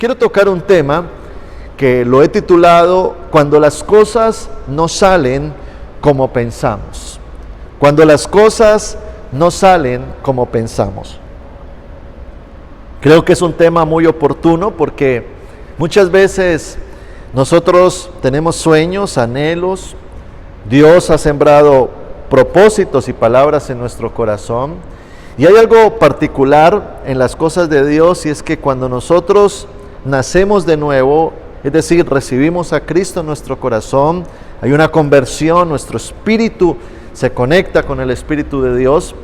quiero tocar un tema que lo he titulado Cuando las cosas no salen como pensamos. Cuando las cosas no salen como pensamos. Creo que es un tema muy oportuno porque muchas veces nosotros tenemos sueños, anhelos. Dios ha sembrado propósitos y palabras en nuestro corazón. Y hay algo particular en las cosas de Dios, y es que cuando nosotros nacemos de nuevo, es decir, recibimos a Cristo en nuestro corazón, hay una conversión, nuestro espíritu se conecta con el Espíritu de Dios.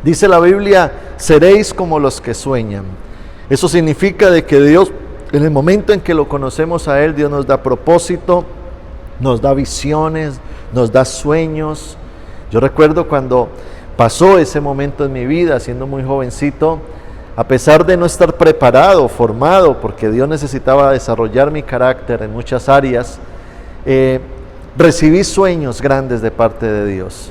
Dice la Biblia, seréis como los que sueñan. Eso significa de que Dios, en el momento en que lo conocemos a Él, Dios nos da propósito, nos da visiones, nos da sueños. Yo recuerdo cuando pasó ese momento en mi vida, siendo muy jovencito, a pesar de no estar preparado, formado, porque Dios necesitaba desarrollar mi carácter en muchas áreas, recibí sueños grandes de parte de Dios.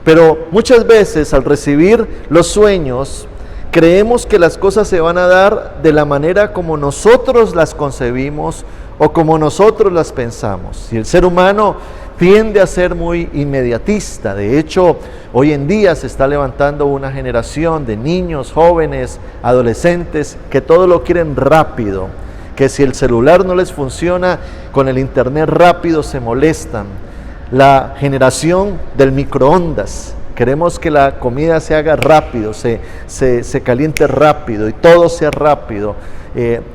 Pero muchas veces al recibir los sueños, creemos que las cosas se van a dar de la manera como nosotros las concebimos o como nosotros las pensamos. Y el ser humano tiende a ser muy inmediatista. De hecho, hoy en día se está levantando una generación de niños, jóvenes, adolescentes, que todo lo quieren rápido, que si el celular no les funciona, con el internet rápido se molestan. La generación del microondas, queremos que la comida se haga rápido, se caliente rápido y todo sea rápido.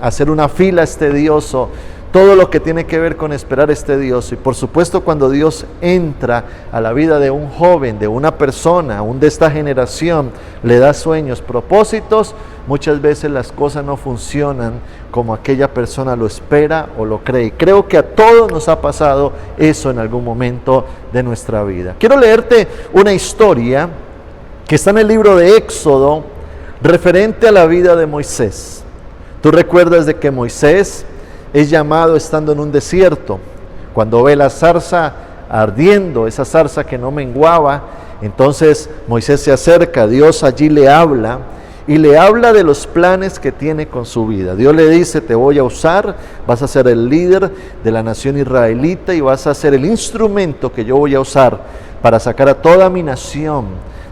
Hacer una fila es tedioso. Todo lo que tiene que ver con esperar es tedioso. Y por supuesto, cuando Dios entra a la vida de un joven, de una persona, aún de esta generación, le da sueños, propósitos, muchas veces las cosas no funcionan como aquella persona lo espera o lo cree. Y creo que a todos nos ha pasado eso en algún momento de nuestra vida. Quiero leerte una historia que está en el libro de Éxodo, referente a la vida de Moisés. Tú recuerdas de que Moisés es llamado estando en un desierto, cuando ve la zarza ardiendo, esa zarza que no menguaba. Entonces Moisés se acerca, Dios allí le habla, y le habla de los planes que tiene con su vida. Dios le dice, te voy a usar, vas a ser el líder de la nación israelita y vas a ser el instrumento que yo voy a usar para sacar a toda mi nación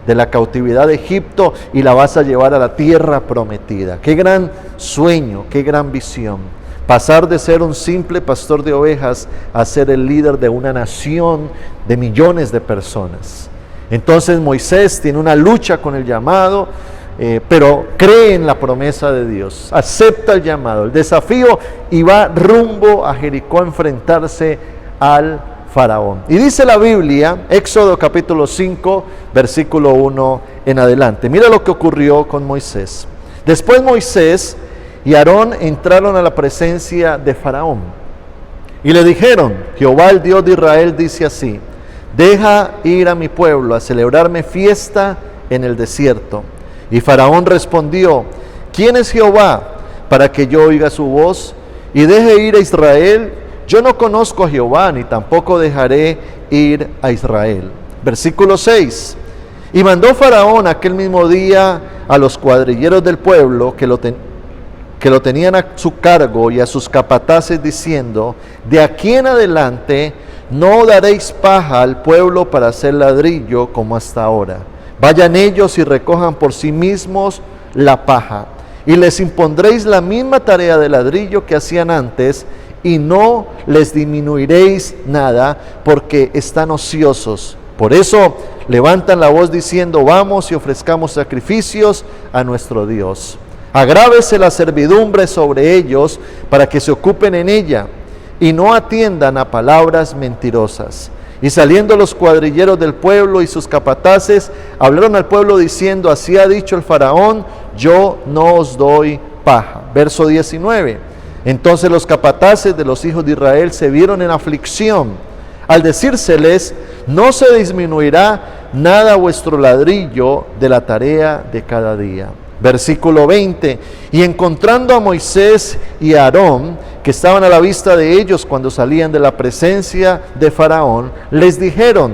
de la cautividad de Egipto y la vas a llevar a la tierra prometida. Qué gran sueño, qué gran visión. Pasar de ser un simple pastor de ovejas a ser el líder de una nación de millones de personas. Entonces Moisés tiene una lucha con el llamado, pero cree en la promesa de Dios, acepta el llamado, el desafío, y va rumbo a Jericó a enfrentarse al faraón. Y dice la Biblia, Éxodo capítulo 5, versículo 1 en adelante. Mira lo que ocurrió con Moisés. Después Moisés y Aarón entraron a la presencia de Faraón y le dijeron, Jehová el Dios de Israel dice así, deja ir a mi pueblo a celebrarme fiesta en el desierto. Y Faraón respondió, ¿quién es Jehová para que yo oiga su voz y deje ir a Israel? Yo no conozco a Jehová, ni tampoco dejaré ir a Israel. Versículo 6. Y mandó Faraón aquel mismo día a los cuadrilleros del pueblo que lo tenían a su cargo y a sus capataces diciendo, de aquí en adelante no daréis paja al pueblo para hacer ladrillo como hasta ahora. Vayan ellos y recojan por sí mismos la paja, y les impondréis la misma tarea de ladrillo que hacían antes, y no les disminuiréis nada, porque están ociosos. Por eso levantan la voz diciendo, vamos y ofrezcamos sacrificios a nuestro Dios. Agrávese la servidumbre sobre ellos para que se ocupen en ella y no atiendan a palabras mentirosas. Y saliendo los cuadrilleros del pueblo y sus capataces, hablaron al pueblo diciendo, así ha dicho el faraón, yo no os doy paja. Verso 19. Entonces los capataces de los hijos de Israel se vieron en aflicción, al decírseles, no se disminuirá nada vuestro ladrillo de la tarea de cada día. Versículo 20, y encontrando a Moisés y a Aarón, que estaban a la vista de ellos cuando salían de la presencia de Faraón, les dijeron,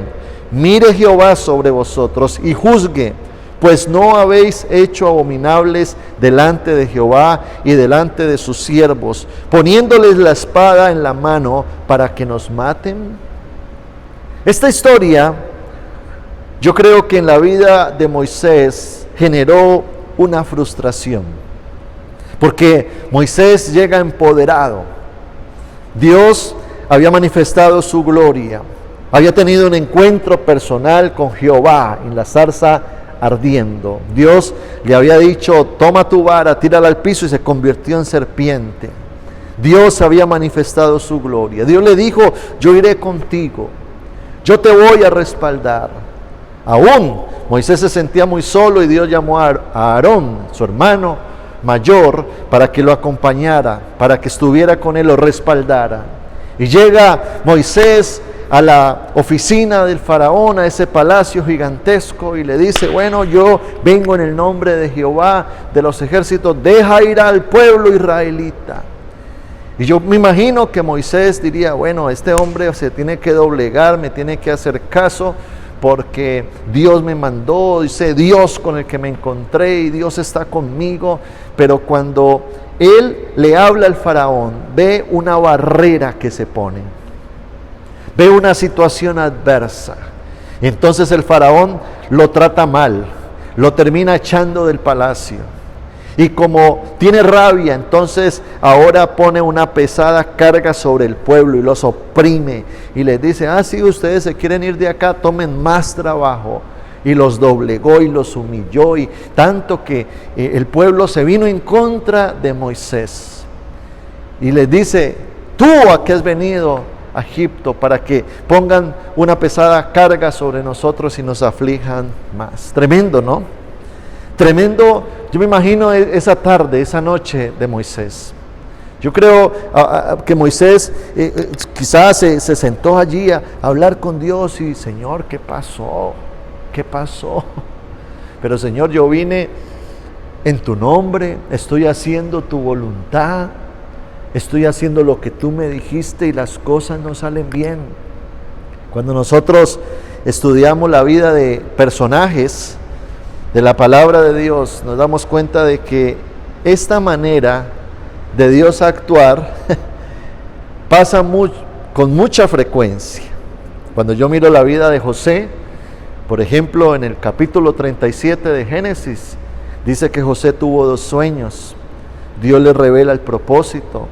mire Jehová sobre vosotros y juzgue, pues no habéis hecho abominables delante de Jehová y delante de sus siervos, poniéndoles la espada en la mano para que nos maten. Esta historia, yo creo que en la vida de Moisés generó una frustración, porque Moisés llega empoderado. Dios había manifestado su gloria, había tenido un encuentro personal con Jehová en la zarza ardiendo. Dios le había dicho: toma tu vara, tírala al piso, y se convirtió en serpiente. Dios había manifestado su gloria. Dios le dijo: yo iré contigo, yo te voy a respaldar. Aún Moisés se sentía muy solo y Dios llamó a Aarón, su hermano mayor, para que lo acompañara, para que estuviera con él, lo respaldara. Y llega Moisés a la oficina del faraón, a ese palacio gigantesco, y le dice: bueno, yo vengo en el nombre de Jehová de los ejércitos, deja ir al pueblo israelita. Y yo me imagino que Moisés diría: bueno, este hombre se tiene que doblegar, me tiene que hacer caso, porque Dios me mandó, dice Dios con el que me encontré, y Dios está conmigo. Pero cuando él le habla al faraón, ve una barrera que se pone, ve una situación adversa. Entonces el faraón lo trata mal, lo termina echando del palacio. Y como tiene rabia, entonces ahora pone una pesada carga sobre el pueblo y los oprime. Y les dice: si ustedes se quieren ir de acá, tomen más trabajo. Y los doblegó y los humilló, y tanto que el pueblo se vino en contra de Moisés. Y les dice: ¿tú a qué has venido a Egipto? Para que pongan una pesada carga sobre nosotros y nos aflijan más. Tremendo, ¿no? Tremendo. Yo me imagino esa tarde, esa noche de Moisés. Yo creo que Moisés quizás se sentó allí a hablar con Dios y: Señor, ¿qué pasó? ¿Qué pasó? Pero Señor, yo vine en tu nombre, estoy haciendo tu voluntad, estoy haciendo lo que tú me dijiste y las cosas no salen bien. Cuando nosotros estudiamos la vida de personajes de la palabra de Dios, nos damos cuenta de que esta manera de Dios actuar pasa con mucha frecuencia. Cuando yo miro la vida de José, por ejemplo, en el capítulo 37 de Génesis, dice que José tuvo 2 sueños. Dios le revela el propósito.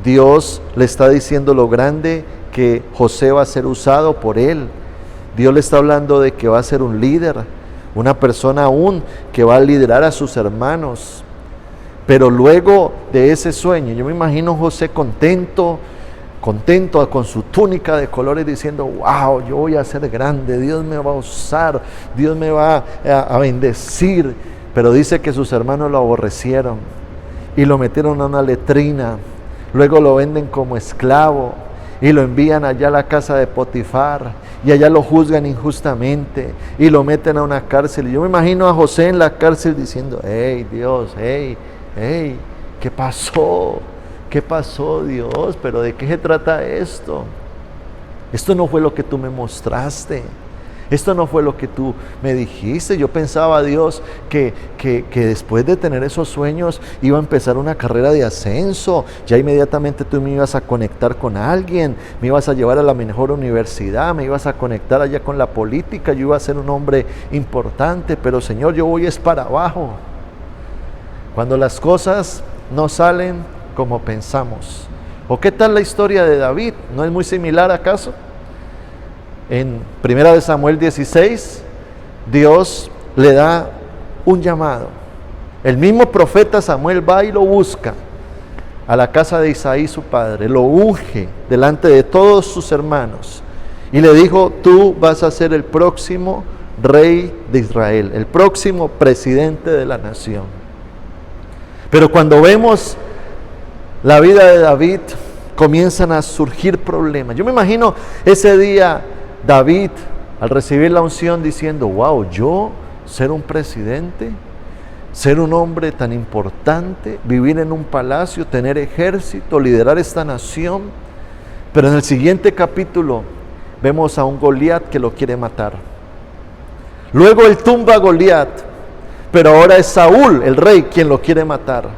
Dios le está diciendo lo grande que José va a ser usado por él. Dios le está hablando de que va a ser un líder, una persona aún que va a liderar a sus hermanos. Pero luego de ese sueño, yo me imagino a José contento con su túnica de colores, diciendo: wow, yo voy a ser grande, Dios me va a usar, Dios me va a bendecir. Pero dice que sus hermanos lo aborrecieron y lo metieron a una letrina. Luego lo venden como esclavo y lo envían allá a la casa de Potifar, y allá lo juzgan injustamente y lo meten a una cárcel. Y yo me imagino a José en la cárcel diciendo: hey Dios, hey, ¿qué pasó? ¿Qué pasó, Dios? ¿Pero de qué se trata esto? Esto no fue lo que tú me mostraste. Esto no fue lo que tú me dijiste. Yo pensaba, Dios, que después de tener esos sueños iba a empezar una carrera de ascenso. Ya inmediatamente tú me ibas a conectar con alguien, me ibas a llevar a la mejor universidad, me ibas a conectar allá con la política, yo iba a ser un hombre importante. Pero Señor, yo voy es para abajo. Cuando las cosas no salen como pensamos. ¿O qué tal la historia de David? ¿No es muy similar acaso? En 1 Samuel 16, Dios le da un llamado. El mismo profeta Samuel va y lo busca a la casa de Isaí, su padre, lo unge delante de todos sus hermanos y le dijo: tú vas a ser el próximo rey de Israel, el próximo presidente de la nación. Pero cuando vemos la vida de David, comienzan a surgir problemas. Yo me imagino ese día David, al recibir la unción, diciendo: wow, yo ser un presidente, ser un hombre tan importante, vivir en un palacio, tener ejército, liderar esta nación. Pero en el siguiente capítulo vemos a un Goliat que lo quiere matar. Luego él tumba a Goliat pero ahora es Saúl, el rey, quien lo quiere matar.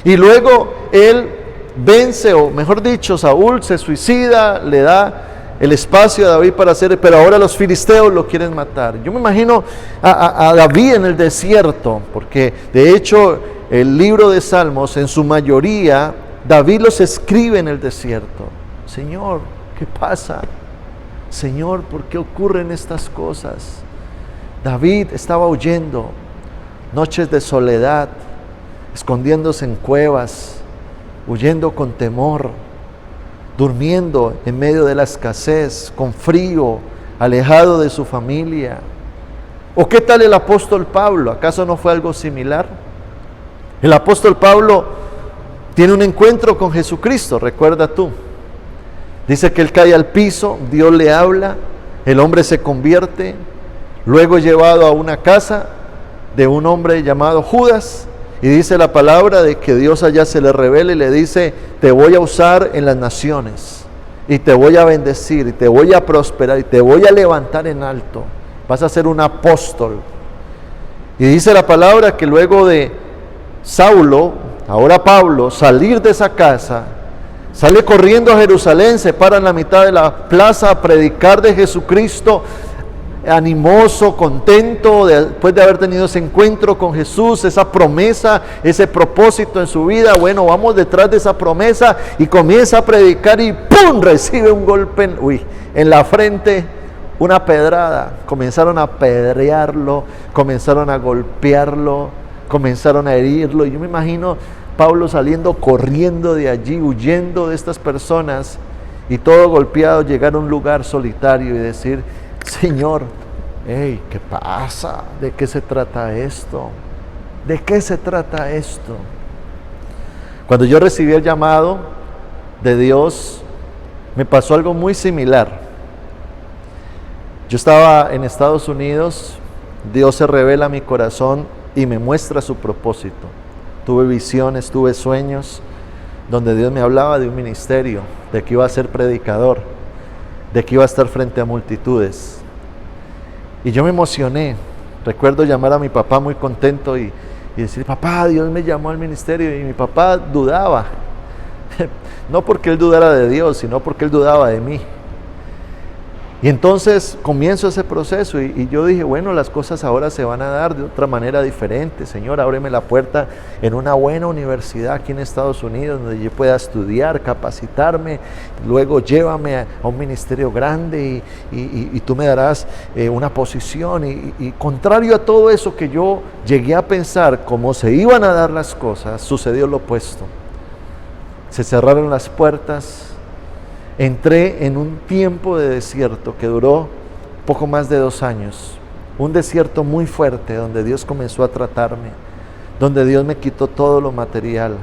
Y luego él vence, o mejor dicho, Saúl se suicida, le da el espacio a David para hacer, pero ahora los filisteos lo quieren matar. Yo me imagino a David en el desierto, porque de hecho el libro de Salmos, en su mayoría, David los escribe en el desierto. Señor, ¿qué pasa? Señor, ¿por qué ocurren estas cosas? David estaba huyendo, noches de soledad, escondiéndose en cuevas, huyendo con temor, durmiendo en medio de la escasez, con frío, alejado de su familia. ¿O qué tal el apóstol Pablo? ¿Acaso no fue algo similar? El apóstol Pablo tiene un encuentro con Jesucristo, recuerda tú. Dice que él cae al piso, Dios le habla, el hombre se convierte, luego es llevado a una casa de un hombre llamado Judas, y dice la palabra de que Dios allá se le revela y le dice: te voy a usar en las naciones, y te voy a bendecir, y te voy a prosperar, y te voy a levantar en alto, vas a ser un apóstol. Y dice la palabra que luego de Saulo, ahora Pablo, salir de esa casa, sale corriendo a Jerusalén, se para en la mitad de la plaza a predicar de Jesucristo, animoso, contento, después de haber tenido ese encuentro con Jesús, esa promesa, ese propósito en su vida. Bueno, vamos detrás de esa promesa, y comienza a predicar y ¡pum!, recibe un golpe en la frente, una pedrada. Comenzaron a apedrearlo, comenzaron a golpearlo, comenzaron a herirlo, y yo me imagino Pablo saliendo corriendo de allí, huyendo de estas personas, y todo golpeado, llegar a un lugar solitario y decir: Señor, hey, ¿qué pasa? ¿De qué se trata esto? ¿De qué se trata esto? Cuando yo recibí el llamado de Dios, me pasó algo muy similar. Yo estaba en Estados Unidos, Dios se revela a mi corazón y me muestra su propósito. Tuve visiones, tuve sueños, donde Dios me hablaba de un ministerio, de que iba a ser predicador, de que iba a estar frente a multitudes. Y yo me emocioné. Recuerdo llamar a mi papá muy contento y decir: papá, Dios me llamó al ministerio. Y mi papá dudaba, no porque él dudara de Dios, sino porque él dudaba de mí. Y entonces comienzo ese proceso y yo dije: bueno, las cosas ahora se van a dar de otra manera diferente. Señor, ábreme la puerta en una buena universidad aquí en Estados Unidos, donde yo pueda estudiar, capacitarme, luego llévame a un ministerio grande y tú me darás una posición. Y contrario a todo eso que yo llegué a pensar, cómo se iban a dar las cosas, sucedió lo opuesto. Se cerraron las puertas. Entré en un tiempo de desierto que duró poco más de 2 años, un desierto muy fuerte, donde Dios comenzó a tratarme, donde Dios me quitó todo lo material,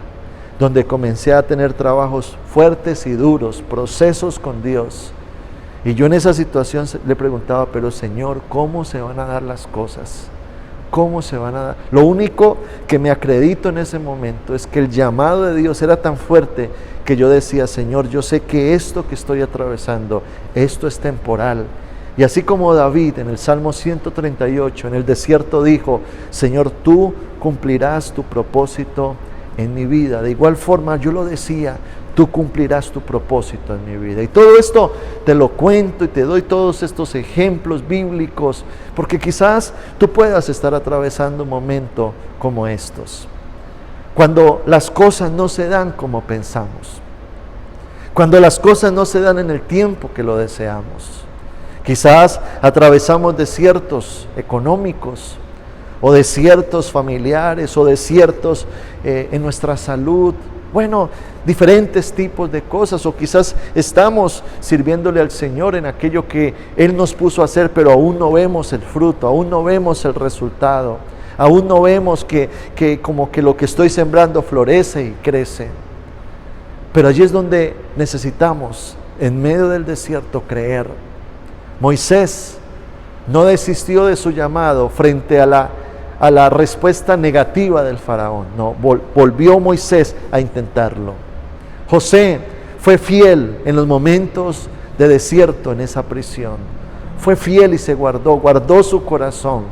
donde comencé a tener trabajos fuertes y duros, procesos con Dios. Y yo en esa situación le preguntaba: pero Señor, ¿cómo se van a dar las cosas? ¿Cómo se van a dar? Lo único que me acredito en ese momento es que el llamado de Dios era tan fuerte que yo decía: Señor, yo sé que esto que estoy atravesando, esto es temporal. Y así como David en el Salmo 138, en el desierto, dijo: Señor, tú cumplirás tu propósito en mi vida. De igual forma yo lo decía: tú cumplirás tu propósito en mi vida. Y todo esto te lo cuento y te doy todos estos ejemplos bíblicos, porque quizás tú puedas estar atravesando un momento como estos, cuando las cosas no se dan como pensamos, cuando las cosas no se dan en el tiempo que lo deseamos. Quizás atravesamos desiertos económicos, o desiertos familiares, o desiertos en nuestra salud. Bueno, diferentes tipos de cosas, o quizás estamos sirviéndole al Señor en aquello que Él nos puso a hacer, pero aún no vemos el fruto, aún no vemos el resultado, aún no vemos que como que lo que estoy sembrando florece y crece. Pero allí es donde necesitamos, en medio del desierto, creer. Moisés no desistió de su llamado frente a la respuesta negativa del faraón. No, volvió Moisés a intentarlo. José fue fiel en los momentos de desierto en esa prisión. Fue fiel y se guardó su corazón.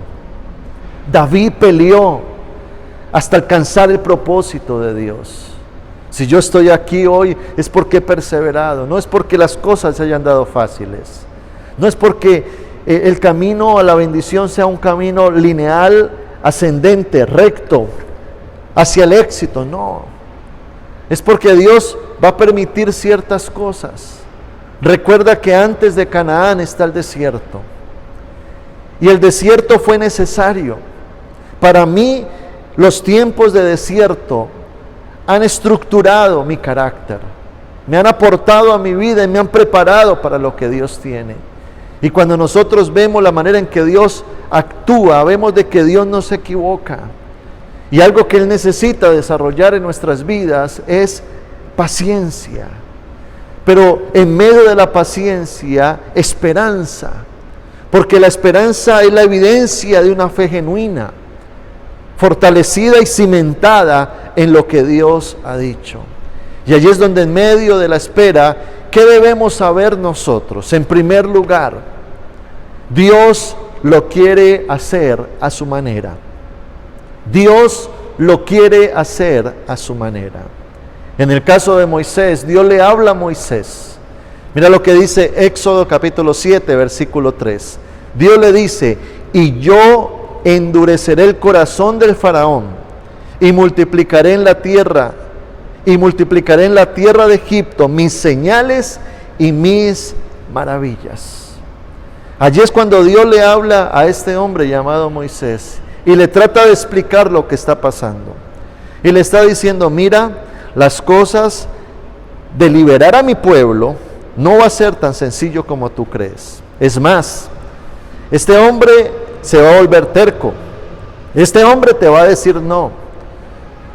David peleó hasta alcanzar el propósito de Dios. Si yo estoy aquí hoy es porque he perseverado, no es porque las cosas se hayan dado fáciles, no es porque el camino a la bendición sea un camino lineal, ascendente, recto, hacia el éxito, no. Es porque Dios va a permitir ciertas cosas. Recuerda que antes de Canaán está el desierto, y el desierto fue necesario. Para mí, los tiempos de desierto han estructurado mi carácter, me han aportado a mi vida y me han preparado para lo que Dios tiene. Y cuando nosotros vemos la manera en que Dios actúa, vemos de que Dios no se equivoca. Y algo que Él necesita desarrollar en nuestras vidas es paciencia. Pero en medio de la paciencia, esperanza. Porque la esperanza es la evidencia de una fe genuina, fortalecida y cimentada en lo que Dios ha dicho. Y allí es donde en medio de la espera, ¿qué debemos saber nosotros? En primer lugar, Dios lo quiere hacer a su manera. Dios lo quiere hacer a su manera. En el caso de Moisés, Dios le habla a Moisés. Mira lo que dice Éxodo capítulo 7, versículo 3. Dios le dice: y yo endureceré el corazón del faraón y multiplicaré en la tierra de Egipto mis señales y mis maravillas. Allí es cuando Dios le habla a este hombre llamado Moisés y le trata de explicar lo que está pasando. Y le está diciendo: mira, las cosas de liberar a mi pueblo no va a ser tan sencillo como tú crees. Es más, este hombre se va a volver terco. Este hombre te va a decir no.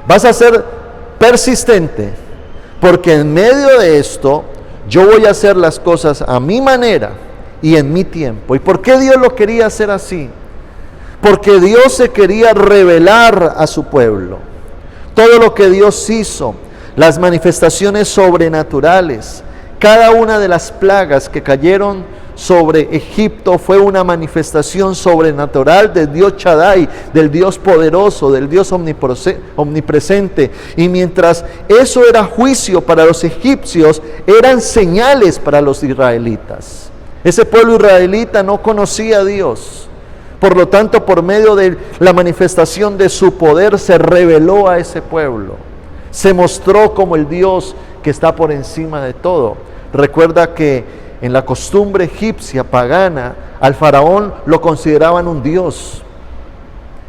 Vas a ser persistente, porque en medio de esto yo voy a hacer las cosas a mi manera y en mi tiempo. ¿Y por qué Dios lo quería hacer así? Porque Dios se quería revelar a su pueblo. Todo lo que Dios hizo, las manifestaciones sobrenaturales, cada una de las plagas que cayeron sobre Egipto fue una manifestación sobrenatural del Dios Shaddai, del Dios poderoso, del Dios omnipresente. Y mientras eso era juicio para los egipcios, eran señales para los israelitas. Ese pueblo israelita no conocía a Dios. Por lo tanto, por medio de la manifestación de su poder, se reveló a ese pueblo. Se mostró como el Dios que está por encima de todo. Recuerda que en la costumbre egipcia pagana, al faraón lo consideraban un dios.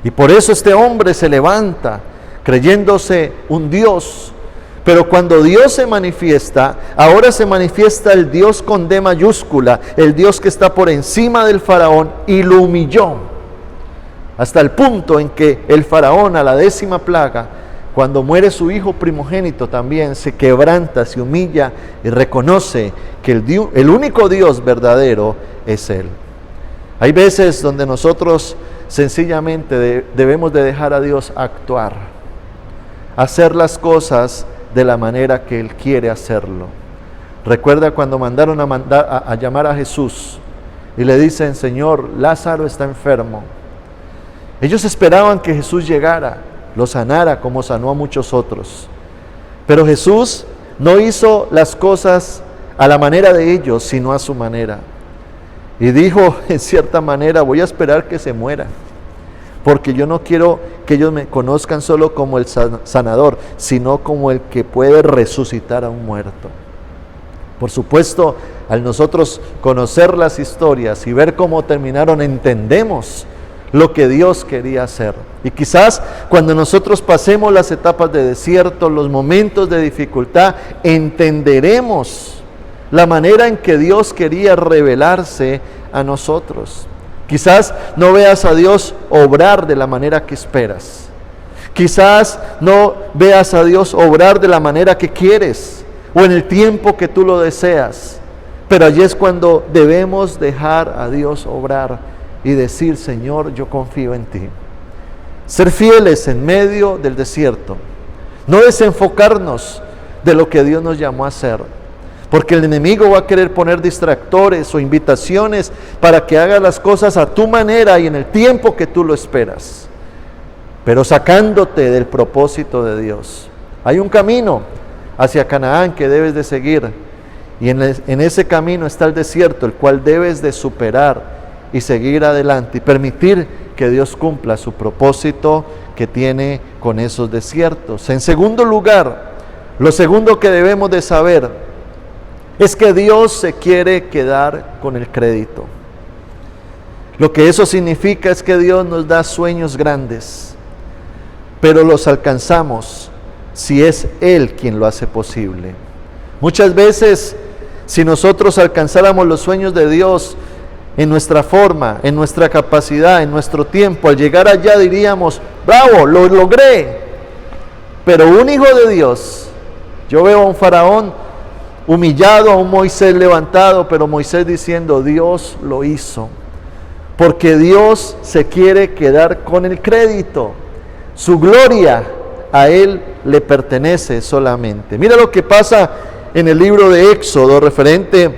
Y por eso este hombre se levanta creyéndose un dios. Pero cuando Dios se manifiesta, ahora se manifiesta el Dios con D mayúscula, el Dios que está por encima del faraón, y lo humilló. Hasta el punto en que el faraón, a la 10ª plaga, cuando muere su hijo primogénito, también se quebranta, se humilla y reconoce que el único Dios verdadero es Él. Hay veces donde nosotros sencillamente debemos de dejar a Dios actuar, hacer las cosas de la manera que Él quiere hacerlo. Recuerda cuando mandaron a llamar a Jesús y le dicen: Señor, Lázaro está enfermo. Ellos esperaban que Jesús llegara, lo sanara como sanó a muchos otros. Pero Jesús no hizo las cosas a la manera de ellos, sino a su manera. Y dijo en cierta manera: voy a esperar que se muera, porque yo no quiero que ellos me conozcan solo como el sanador, sino como el que puede resucitar a un muerto. Por supuesto, al nosotros conocer las historias y ver cómo terminaron, entendemos lo que Dios quería hacer. Y quizás cuando nosotros pasemos las etapas de desierto, los momentos de dificultad, entenderemos la manera en que Dios quería revelarse a nosotros. Quizás no veas a Dios obrar de la manera que esperas. Quizás no veas a Dios obrar de la manera que quieres o en el tiempo que tú lo deseas. Pero allí es cuando debemos dejar a Dios obrar y decir: Señor, yo confío en ti. Ser fieles en medio del desierto. No desenfocarnos de lo que Dios nos llamó a hacer. Porque el enemigo va a querer poner distractores o invitaciones para que hagas las cosas a tu manera y en el tiempo que tú lo esperas. pero sacándote del propósito de Dios. Hay un camino hacia Canaán que debes de seguir, y en ese camino está el desierto, el cual debes de superar y seguir adelante y permitir que Dios cumpla su propósito que tiene con esos desiertos. En segundo lugar, lo segundo que debemos de saber es que Dios se quiere quedar con el crédito. Lo que eso significa es que Dios nos da sueños grandes, pero los alcanzamos si es Él quien lo hace posible. Muchas veces, si nosotros alcanzáramos los sueños de Dios en nuestra forma, en nuestra capacidad, en nuestro tiempo, al llegar allá diríamos, bravo, lo logré. Pero un hijo de Dios, yo veo a un faraón humillado, a un Moisés levantado, pero Moisés diciendo, Dios lo hizo. Porque Dios se quiere quedar con el crédito. Su gloria a Él le pertenece solamente. Mira lo que pasa en el libro de Éxodo referente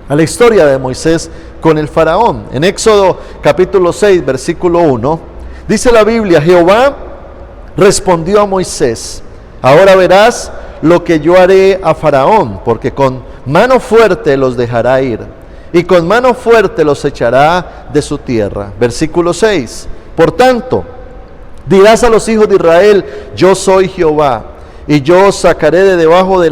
a la historia de Moisés con el faraón. En Éxodo capítulo 6, versículo 1, dice la Biblia, Jehová respondió a Moisés, ahora verás lo que yo haré a Faraón, porque con mano fuerte los dejará ir, y con mano fuerte los echará de su tierra. Versículo 6, por tanto, dirás a los hijos de Israel, yo soy Jehová, y yo os sacaré de debajo de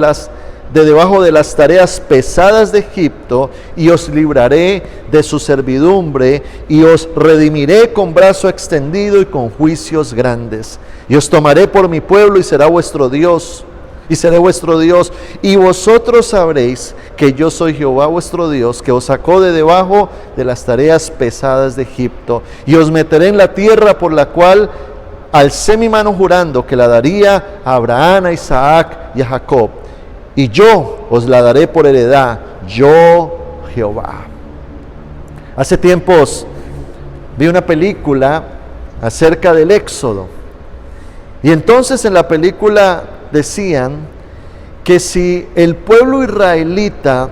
las tareas pesadas de Egipto, y os libraré de su servidumbre, y os redimiré con brazo extendido y con juicios grandes. Y os tomaré por mi pueblo, y será vuestro Dios, y seré vuestro Dios, y vosotros sabréis que yo soy Jehová vuestro Dios, que os sacó de debajo de las tareas pesadas de Egipto, y os meteré en la tierra por la cual alcé mi mano jurando que la daría a Abraham, a Isaac y a Jacob, y yo os la daré por heredad, yo Jehová. Hace tiempos vi una película acerca del Éxodo, y entonces en la película decían que si el pueblo israelita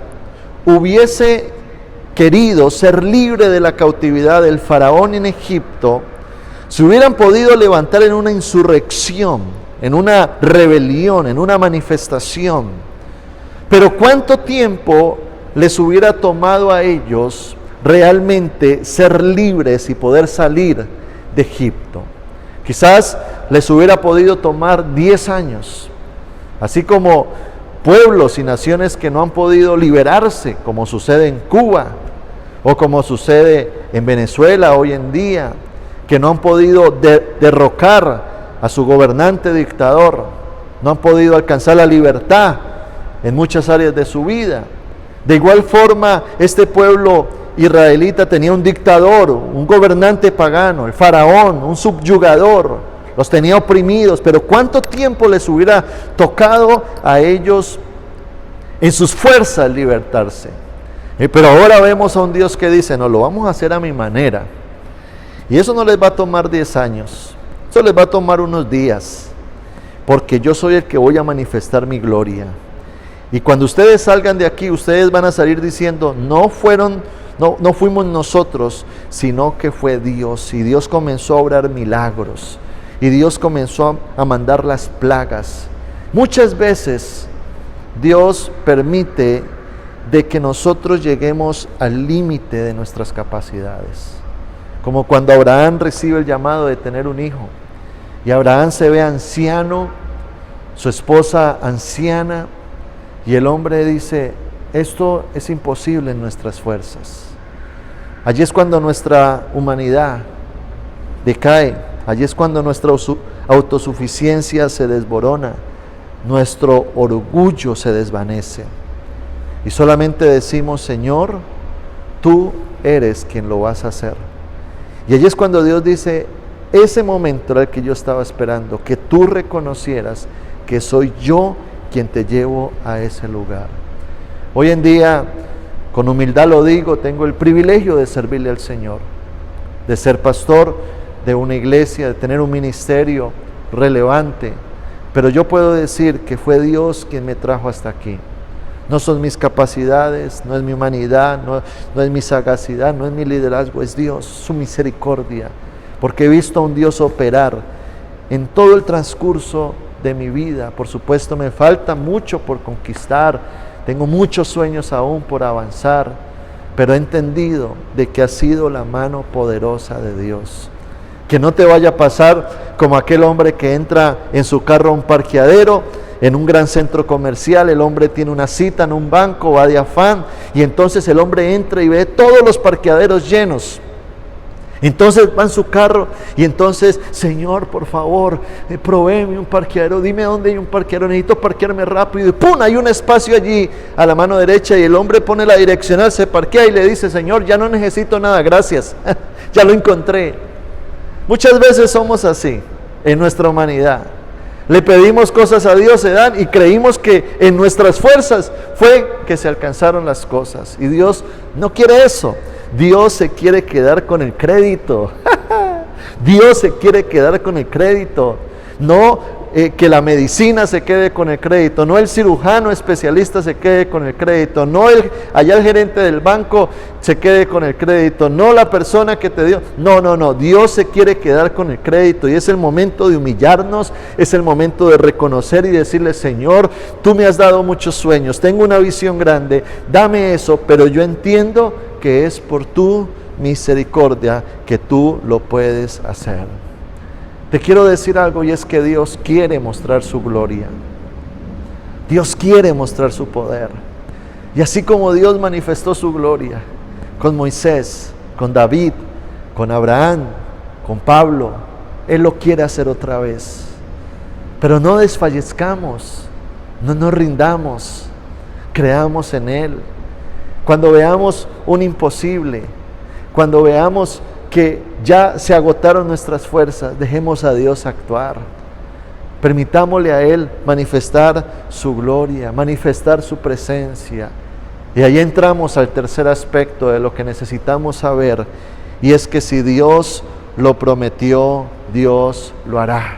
hubiese querido ser libre de la cautividad del faraón en Egipto, se hubieran podido levantar en una insurrección, en una rebelión, en una manifestación. Pero ¿cuánto tiempo les hubiera tomado a ellos realmente ser libres y poder salir de Egipto? Quizás les hubiera podido tomar 10 años, así como pueblos y naciones que no han podido liberarse, como sucede en Cuba o como sucede en Venezuela hoy en día, que no han podido derrocar a su gobernante dictador, no han podido alcanzar la libertad en muchas áreas de su vida. De igual forma, este pueblo israelita tenía un dictador, un gobernante pagano, el faraón, un subyugador, los tenía oprimidos, pero ¿cuánto tiempo les hubiera tocado a ellos en sus fuerzas libertarse? Pero ahora vemos a un Dios que dice, no, lo vamos a hacer a mi manera. Y eso no les va a tomar 10 años, eso les va a tomar unos días, porque yo soy el que voy a manifestar mi gloria. Y cuando ustedes salgan de aquí, ustedes van a salir diciendo, no fuimos nosotros, sino que fue Dios. Y Dios comenzó a obrar milagros. Y Dios comenzó a mandar las plagas. Muchas veces Dios permite de que nosotros lleguemos al límite de nuestras capacidades. Como cuando Abraham recibe el llamado de tener un hijo. Y Abraham se ve anciano, su esposa anciana, y el hombre dice, esto es imposible en nuestras fuerzas. Allí es cuando nuestra humanidad decae, allí es cuando nuestra autosuficiencia se desborona, nuestro orgullo se desvanece. Y solamente decimos, Señor, tú eres quien lo vas a hacer. Y allí es cuando Dios dice, ese momento era el que yo estaba esperando, que tú reconocieras que soy yo quien te llevo a ese lugar. Hoy en día, con humildad lo digo, tengo el privilegio de servirle al Señor, de ser pastor de una iglesia, de tener un ministerio relevante, pero yo puedo decir que fue Dios quien me trajo hasta aquí. No son mis capacidades, no es mi humanidad, no es mi sagacidad, no es mi liderazgo, es Dios, su misericordia, porque he visto a un Dios operar en todo el transcurso de mi vida. Por supuesto, me falta mucho por conquistar, tengo muchos sueños aún por avanzar, pero he entendido de que ha sido la mano poderosa de Dios. Que no te vaya a pasar como aquel hombre que entra en su carro a un parqueadero, en un gran centro comercial. El hombre tiene una cita en un banco, va de afán, y entonces el hombre entra y ve todos los parqueaderos llenos. Entonces va en su carro y entonces, Señor, por favor, provéeme un parqueadero, dime dónde hay un parqueadero, necesito parquearme rápido. Y ¡pum!, hay un espacio allí a la mano derecha, y el hombre pone la direccional, se parquea y le dice: Señor, ya no necesito nada, gracias, ya lo encontré. Muchas veces somos así en nuestra humanidad. Le pedimos cosas a Dios, se dan, y creímos que en nuestras fuerzas fue que se alcanzaron las cosas. Y Dios no quiere eso. Dios se quiere quedar con el crédito. Dios se quiere quedar con el crédito. No que la medicina se quede con el crédito, no el cirujano especialista se quede con el crédito, no allá el gerente del banco se quede con el crédito, no la persona que te dio. No. Dios se quiere quedar con el crédito, y es el momento de humillarnos, es el momento de reconocer y decirle: Señor, tú me has dado muchos sueños, tengo una visión grande, dame eso, pero yo entiendo que es por tu misericordia que tú lo puedes hacer. Te quiero decir algo, y es que Dios quiere mostrar su gloria. Dios quiere mostrar su poder. Y así como Dios manifestó su gloria con Moisés, con David, con Abraham, con Pablo, Él lo quiere hacer otra vez. Pero no desfallezcamos, no nos rindamos, creamos en Él. Cuando veamos un imposible, cuando veamos que ya se agotaron nuestras fuerzas, dejemos a Dios actuar. Permitámosle a Él manifestar su gloria, manifestar su presencia. Y ahí entramos al tercer aspecto de lo que necesitamos saber, y es que si Dios lo prometió, Dios lo hará.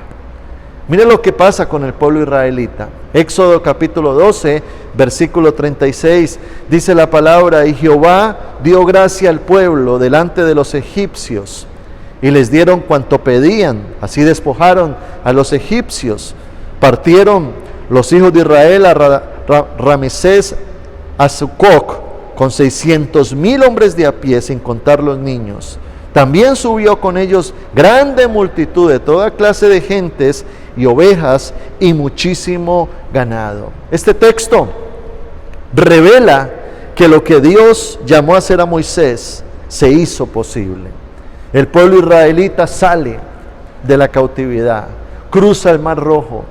Mire lo que pasa con el pueblo israelita. Éxodo capítulo 12, versículo 36, dice la palabra: y Jehová dio gracia al pueblo delante de los egipcios, y les dieron cuanto pedían, así despojaron a los egipcios. Partieron los hijos de Israel a Ramesés, a Sucoc, con 600,000 hombres de a pie, sin contar los niños. También subió con ellos grande multitud de toda clase de gentes y ovejas y muchísimo ganado. Este texto revela que lo que Dios llamó a hacer a Moisés se hizo posible. El pueblo israelita sale de la cautividad, cruza el Mar Rojo,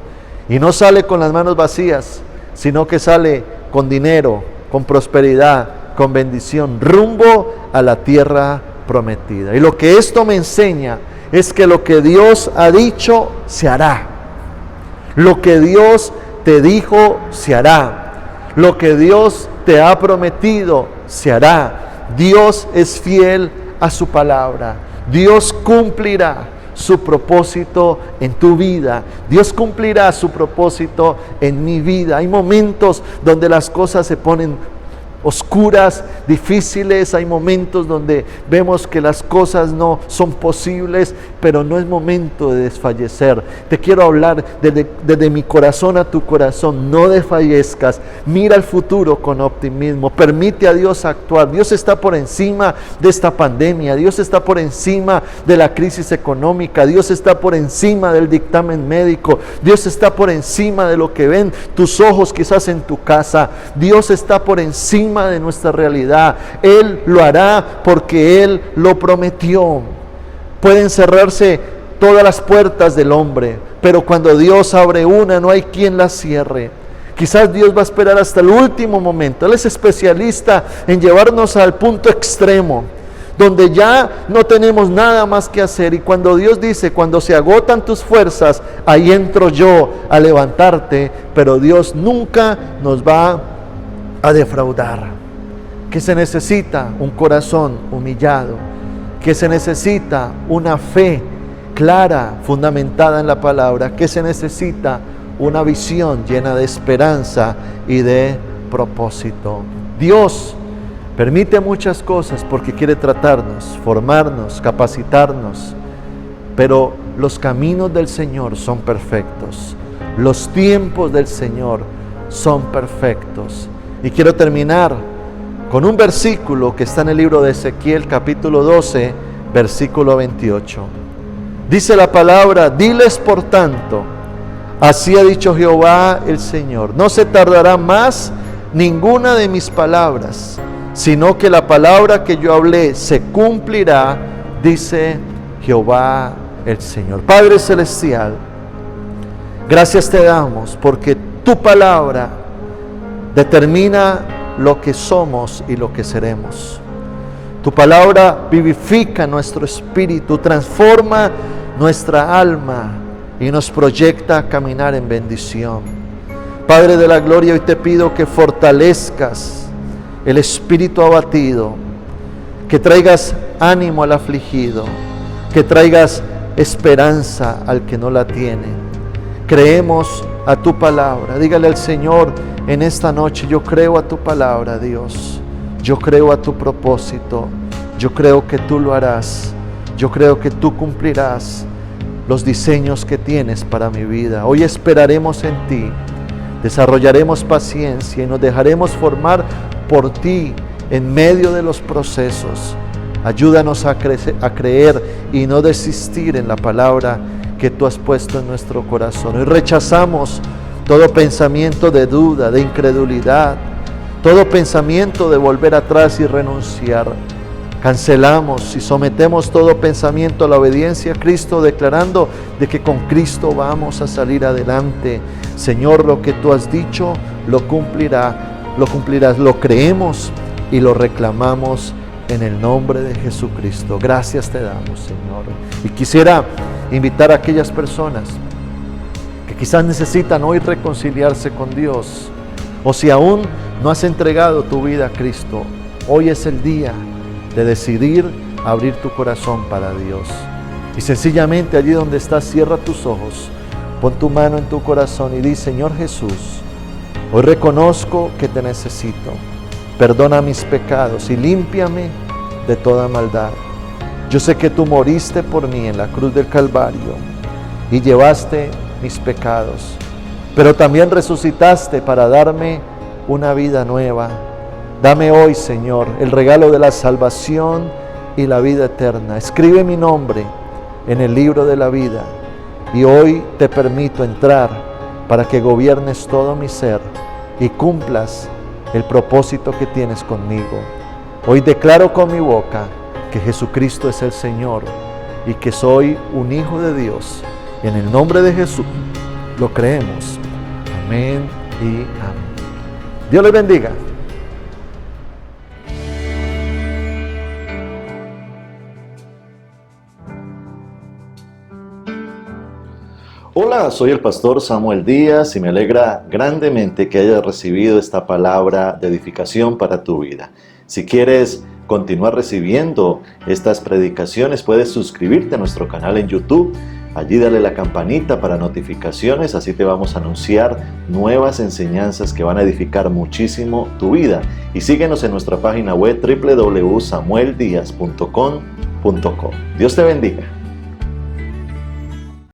y no sale con las manos vacías, sino que sale con dinero, con prosperidad, con bendición, rumbo a la tierra prometida. Y lo que esto me enseña es que lo que Dios ha dicho se hará. Lo que Dios te dijo se hará. Lo que Dios te ha prometido se hará. Dios es fiel a su palabra. Dios cumplirá su propósito en tu vida. Dios cumplirá su propósito en mi vida. Hay momentos donde las cosas se ponen oscuras, difíciles, hay momentos donde vemos que las cosas no son posibles, pero no es momento de desfallecer. Te quiero hablar desde mi corazón a tu corazón: no desfallezcas, mira al futuro con optimismo, permite a Dios actuar. Dios está por encima de esta pandemia, Dios está por encima de la crisis económica, Dios está por encima del dictamen médico, Dios está por encima de lo que ven tus ojos quizás en tu casa. Dios está por encima de nuestra realidad. Él lo hará porque Él lo prometió. Pueden cerrarse todas las puertas del hombre, pero cuando Dios abre una, no hay quien la cierre. Quizás Dios va a esperar hasta el último momento. Él es especialista en llevarnos al punto extremo, donde ya no tenemos nada más que hacer, y cuando Dios dice: cuando se agotan tus fuerzas, ahí entro yo a levantarte. Pero Dios nunca nos va a defraudar. Que se necesita un corazón humillado, que se necesita una fe clara, fundamentada en la palabra, que se necesita una visión llena de esperanza y de propósito. Dios permite muchas cosas porque quiere tratarnos, formarnos, capacitarnos, pero los caminos del Señor son perfectos. Los tiempos del Señor son perfectos. Y quiero terminar con un versículo que está en el libro de Ezequiel, capítulo 12, versículo 28. Dice la palabra: diles por tanto, así ha dicho Jehová el Señor, no se tardará más ninguna de mis palabras, sino que la palabra que yo hablé se cumplirá, dice Jehová el Señor. Padre Celestial, gracias te damos porque tu palabra determina lo que somos y lo que seremos. Tu palabra vivifica nuestro espíritu, transforma nuestra alma y nos proyecta a caminar en bendición. Padre de la gloria, hoy te pido que fortalezcas el espíritu abatido, que traigas ánimo al afligido, que traigas esperanza al que no la tiene. Creemos a tu palabra. Dígale al Señor en esta noche: yo creo a tu palabra, Dios. Yo creo a tu propósito. Yo creo que tú lo harás. Yo creo que tú cumplirás los diseños que tienes para mi vida. Hoy esperaremos en ti. Desarrollaremos paciencia y nos dejaremos formar por ti en medio de los procesos. Ayúdanos a creer y no desistir en la palabra que tú has puesto en nuestro corazón. Hoy rechazamos todo pensamiento de duda, de incredulidad, todo pensamiento de volver atrás y renunciar. Cancelamos y sometemos todo pensamiento a la obediencia a Cristo, declarando de que con Cristo vamos a salir adelante. Señor, lo que tú has dicho lo cumplirás, lo creemos y lo reclamamos en el nombre de Jesucristo. Gracias te damos, Señor. Y quisiera invitar a aquellas personas que quizás necesitan hoy reconciliarse con Dios, o si aún no has entregado tu vida a Cristo, hoy es el día de decidir abrir tu corazón para Dios. Y sencillamente allí donde estás, cierra tus ojos, pon tu mano en tu corazón y di: Señor Jesús, hoy reconozco que te necesito. Perdona mis pecados y límpiame de toda maldad. Yo sé que tú moriste por mí en la cruz del Calvario y llevaste mis pecados, pero también resucitaste para darme una vida nueva. Dame hoy, Señor, el regalo de la salvación y la vida eterna. Escribe mi nombre en el libro de la vida y hoy te permito entrar para que gobiernes todo mi ser y cumplas el propósito que tienes conmigo. Hoy declaro con mi boca que Jesucristo es el Señor y que soy un hijo de Dios. En el nombre de Jesús lo creemos. Amén y amén. Dios les bendiga. Hola, soy el pastor Samuel Díaz y me alegra grandemente que hayas recibido esta palabra de edificación para tu vida. Si quieres continuar recibiendo estas predicaciones, puedes suscribirte a nuestro canal en YouTube. Allí dale la campanita para notificaciones, así te vamos a anunciar nuevas enseñanzas que van a edificar muchísimo tu vida. Y síguenos en nuestra página web www.samueldiaz.com.co. Dios te bendiga.